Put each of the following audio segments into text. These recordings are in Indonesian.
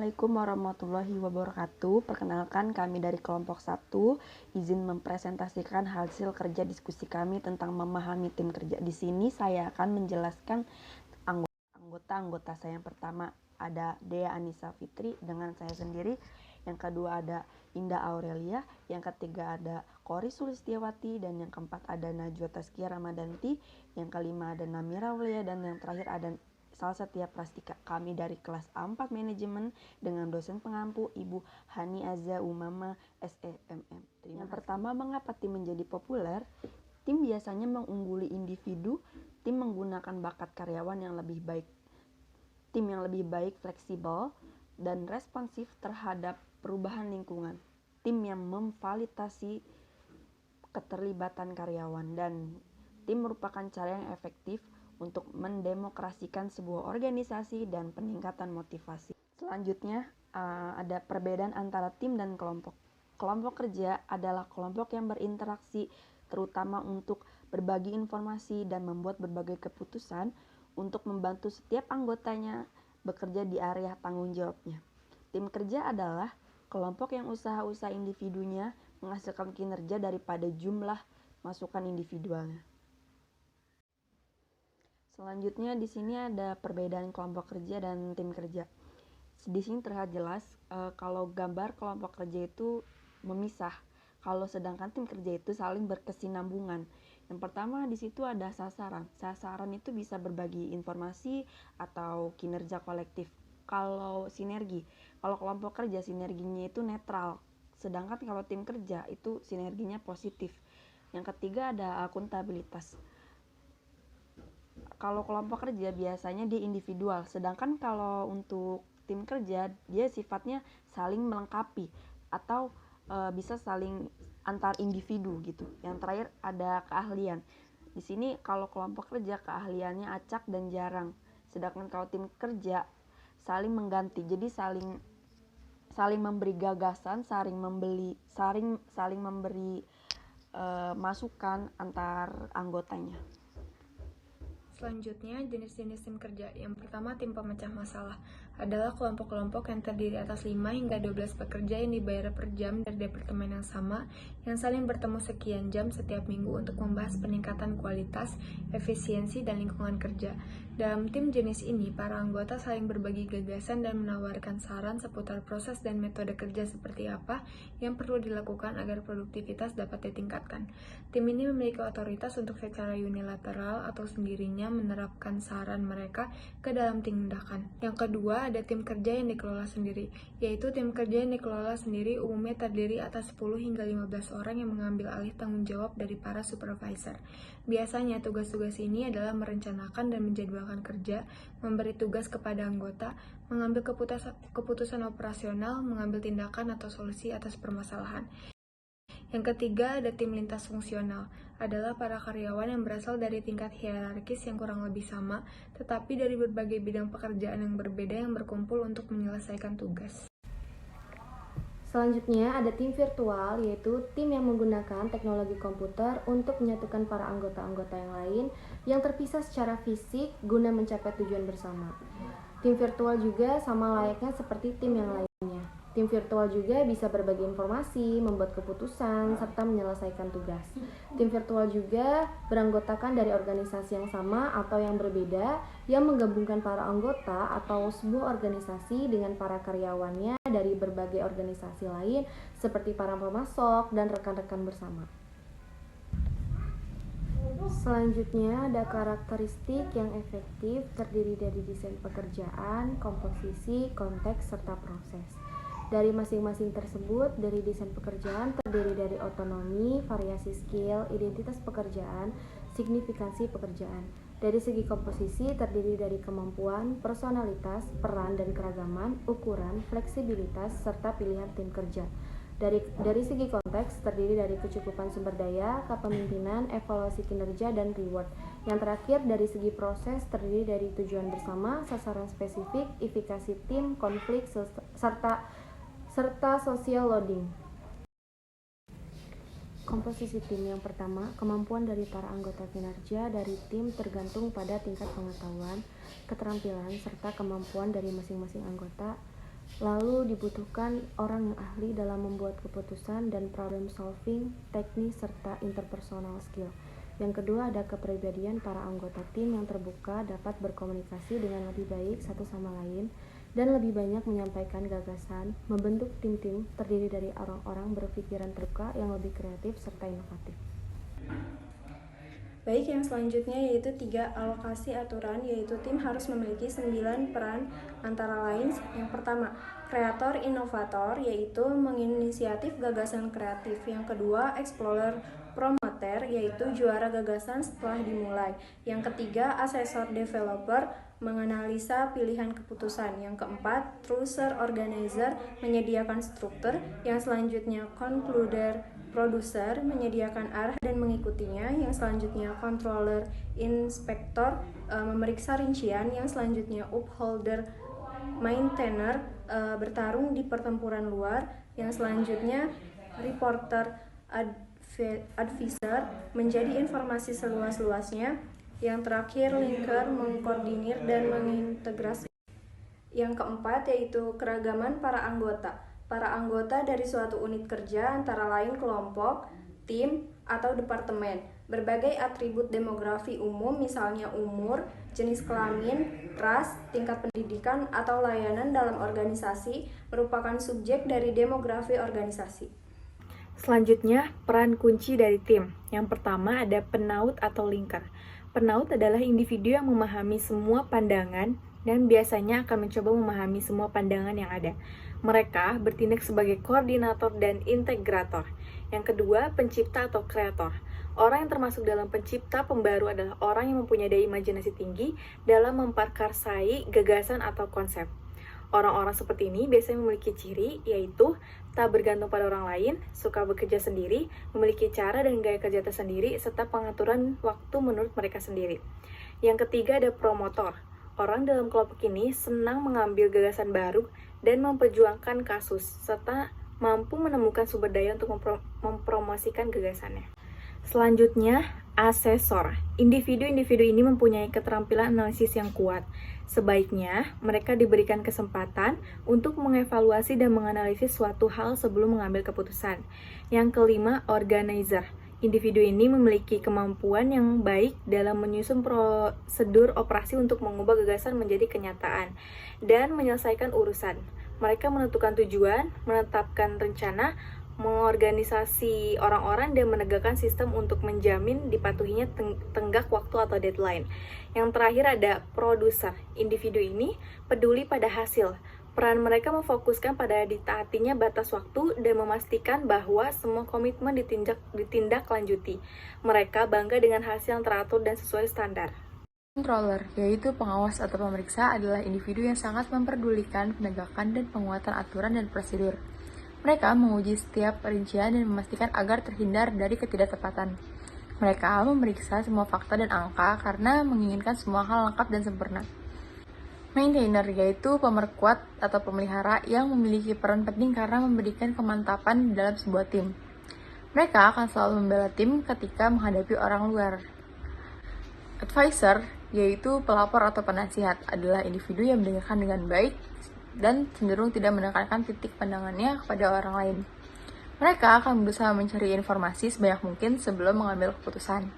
Assalamualaikum warahmatullahi wabarakatuh. Perkenalkan, kami dari kelompok 1 izin mempresentasikan hasil kerja diskusi kami tentang memahami tim kerja. Di sini saya akan menjelaskan anggota-anggota saya. Yang pertama ada Dea Anissa Fitri dengan saya sendiri. Yang kedua ada Indah Aurelia. Yang ketiga ada Kori Sulistiawati. Dan yang keempat ada Najwa Tazkiyah Ramadanti. Yang kelima ada Namira Aulia. Dan yang terakhir ada Salsattia Prastika. Kami dari kelas A4 Manajemen dengan dosen pengampu Ibu Hani Azza Umama SEMM. Yang pertama, mengapa tim menjadi populer? Tim biasanya mengungguli individu. Tim menggunakan bakat karyawan yang lebih baik. Tim yang lebih baik fleksibel dan responsif terhadap perubahan lingkungan. Tim yang memfasilitasi keterlibatan karyawan, dan tim merupakan cara yang efektif untuk mendemokrasikan sebuah organisasi dan peningkatan motivasi. Selanjutnya ada perbedaan antara tim dan kelompok. Kelompok kerja adalah kelompok yang berinteraksi terutama untuk berbagi informasi dan membuat berbagai keputusan untuk membantu setiap anggotanya bekerja di area tanggung jawabnya. Tim kerja adalah kelompok yang usaha-usaha individunya menghasilkan kinerja daripada jumlah masukan individualnya. Selanjutnya di sini ada perbedaan kelompok kerja dan tim kerja. Di sini terlihat jelas kalau gambar kelompok kerja itu memisah, kalau sedangkan tim kerja itu saling berkesinambungan. Yang pertama di situ ada sasaran. Sasaran itu bisa berbagi informasi atau kinerja kolektif. Kalau sinergi, kalau kelompok kerja sinerginya itu netral, sedangkan kalau tim kerja itu sinerginya positif. Yang ketiga ada akuntabilitas. Kalau kelompok kerja biasanya dia individual, sedangkan kalau untuk tim kerja dia sifatnya saling melengkapi atau bisa saling antar individu gitu. Yang terakhir ada keahlian. Di sini kalau kelompok kerja keahliannya acak dan jarang, sedangkan kalau tim kerja saling mengganti. Jadi saling memberi gagasan, saling memberi masukan antar anggotanya. Selanjutnya, jenis-jenis tim kerja. Yang pertama, tim pemecah masalah adalah kelompok-kelompok yang terdiri atas 5 hingga 12 pekerja yang dibayar per jam dari departemen yang sama, yang saling bertemu sekian jam setiap minggu untuk membahas peningkatan kualitas, efisiensi, dan lingkungan kerja. Dalam tim jenis ini, para anggota saling berbagi gagasan dan menawarkan saran seputar proses dan metode kerja seperti apa yang perlu dilakukan agar produktivitas dapat ditingkatkan. Tim ini memiliki otoritas untuk secara unilateral atau sendirinya menerapkan saran mereka ke dalam tindakan. Yang kedua, ada tim kerja yang dikelola sendiri, yaitu tim kerja yang dikelola sendiri umumnya terdiri atas 10 hingga 15 orang yang mengambil alih tanggung jawab dari para supervisor. Biasanya tugas-tugas ini adalah merencanakan dan menjadwalkan kerja, memberi tugas kepada anggota, mengambil keputusan operasional, mengambil tindakan atau solusi atas permasalahan. Yang ketiga, ada tim lintas fungsional, adalah para karyawan yang berasal dari tingkat hierarkis yang kurang lebih sama, tetapi dari berbagai bidang pekerjaan yang berbeda yang berkumpul untuk menyelesaikan tugas. Selanjutnya ada tim virtual, yaitu tim yang menggunakan teknologi komputer untuk menyatukan para anggota-anggota yang lain yang terpisah secara fisik guna mencapai tujuan bersama. Tim virtual juga sama layaknya seperti tim yang lainnya. Tim virtual juga bisa berbagi informasi, membuat keputusan, serta menyelesaikan tugas. Tim virtual juga beranggotakan dari organisasi yang sama atau yang berbeda, yang menggabungkan para anggota atau sebuah organisasi dengan para karyawannya dari berbagai organisasi lain, seperti para pemasok dan rekan-rekan bersama. Selanjutnya ada karakteristik yang efektif, terdiri dari desain pekerjaan, komposisi, konteks, serta proses. Dari masing-masing tersebut, dari desain pekerjaan terdiri dari otonomi, variasi skill, identitas pekerjaan, signifikansi pekerjaan. Dari segi komposisi terdiri dari kemampuan, personalitas, peran dan keragaman, ukuran, fleksibilitas, serta pilihan tim kerja. Dari segi konteks terdiri dari kecukupan sumber daya, kepemimpinan, evaluasi kinerja, dan reward. Yang terakhir dari segi proses terdiri dari tujuan bersama, sasaran spesifik, efikasi tim, konflik, serta social loading. Komposisi tim yang pertama, kemampuan dari para anggota kinerja dari tim tergantung pada tingkat pengetahuan, keterampilan, serta kemampuan dari masing-masing anggota Lalu dibutuhkan orang yang ahli dalam membuat keputusan dan problem solving, teknis, serta interpersonal skill. Yang kedua ada kepribadian para anggota tim yang terbuka, dapat berkomunikasi dengan lebih baik satu sama lain, dan lebih banyak menyampaikan gagasan. Membentuk tim-tim terdiri dari orang-orang berpikiran terbuka yang lebih kreatif serta inovatif. Baik, yang selanjutnya yaitu 3 alokasi aturan, yaitu tim harus memiliki 9 peran antara lain. Yang pertama, kreator inovator, yaitu menginisiatif gagasan kreatif. Yang kedua, explorer promoter, yaitu juara gagasan setelah dimulai. Yang ketiga, asesor developer, menganalisa pilihan keputusan. Yang keempat, trouser organizer, menyediakan struktur. Yang selanjutnya, concluder produser, menyediakan arah dan mengikutinya. Yang selanjutnya, controller inspektor, memeriksa rincian. Yang selanjutnya, upholder maintainer, bertarung di pertempuran luar. Yang selanjutnya, reporter advisor, menjadi informasi seluas-luasnya. Yang terakhir, linker, mengkoordinir dan mengintegrasi. Yang keempat yaitu keragaman para anggota. Para anggota dari suatu unit kerja antara lain kelompok, tim, atau departemen. Berbagai atribut demografi umum, misalnya umur, jenis kelamin, ras, tingkat pendidikan, atau layanan dalam organisasi, merupakan subjek dari demografi organisasi. Selanjutnya, peran kunci dari tim. Yang pertama ada penaut atau linker. Penaut adalah individu yang memahami semua pandangan dan biasanya akan mencoba memahami semua pandangan yang ada. Mereka bertindak sebagai koordinator dan integrator. Yang kedua, pencipta atau kreator. Orang yang termasuk dalam pencipta pembaru adalah orang yang mempunyai daya imajinasi tinggi dalam memprakarsai gagasan atau konsep. Orang-orang seperti ini biasanya memiliki ciri, yaitu tak bergantung pada orang lain, suka bekerja sendiri, memiliki cara dan gaya kerja tersendiri, serta pengaturan waktu menurut mereka sendiri. Yang ketiga ada promotor. Orang dalam kelompok ini senang mengambil gagasan baru dan memperjuangkan kasus, serta mampu menemukan sumber daya untuk mempromosikan gagasannya. Selanjutnya, asesor. Individu-individu ini mempunyai keterampilan analisis yang kuat. Sebaiknya, mereka diberikan kesempatan untuk mengevaluasi dan menganalisis suatu hal sebelum mengambil keputusan. Yang kelima, organizer. Individu ini memiliki kemampuan yang baik dalam menyusun prosedur operasi untuk mengubah gagasan menjadi kenyataan dan menyelesaikan urusan. Mereka menentukan tujuan, menetapkan rencana, mengorganisasi orang-orang, dan menegakkan sistem untuk menjamin dipatuhinya tenggak waktu atau deadline. Yang terakhir ada produser. Individu ini peduli pada hasil. Peran mereka memfokuskan pada ditaatinya batas waktu dan memastikan bahwa semua komitmen ditindaklanjuti. Mereka bangga dengan hasil yang teratur dan sesuai standar. Controller, yaitu pengawas atau pemeriksa, adalah individu yang sangat memperdulikan penegakan dan penguatan aturan dan prosedur. Mereka menguji setiap perincian dan memastikan agar terhindar dari ketidaktepatan. Mereka memeriksa semua fakta dan angka karena menginginkan semua hal lengkap dan sempurna. Maintainer, yaitu pemerkuat atau pemelihara yang memiliki peran penting karena memberikan kemantapan dalam sebuah tim. Mereka akan selalu membela tim ketika menghadapi orang luar. Advisor, yaitu pelapor atau penasihat, adalah individu yang mendengarkan dengan baik dan cenderung tidak menekankan titik pandangannya kepada orang lain. Mereka akan berusaha mencari informasi sebanyak mungkin sebelum mengambil keputusan.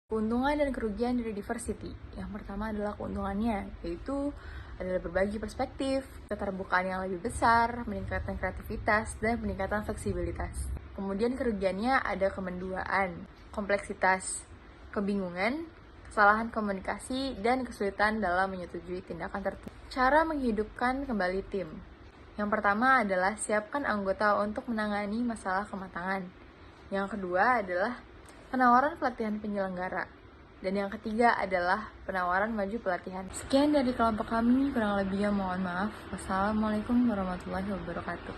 Keuntungan dan kerugian dari diversity. Yang pertama adalah keuntungannya, yaitu adalah berbagi perspektif, keterbukaan yang lebih besar, meningkatkan kreativitas, dan peningkatan fleksibilitas. Kemudian kerugiannya ada kemenduaan, kompleksitas, kebingungan, kesalahan komunikasi, dan kesulitan dalam menyetujui tindakan tertentu. Cara menghidupkan kembali tim. Yang pertama adalah siapkan anggota untuk menangani masalah kematangan. Yang kedua adalah penawaran pelatihan penyelenggara. Dan yang ketiga adalah penawaran maju pelatihan. Sekian dari kelompok kami, kurang lebihnya mohon maaf. Wassalamualaikum warahmatullahi wabarakatuh.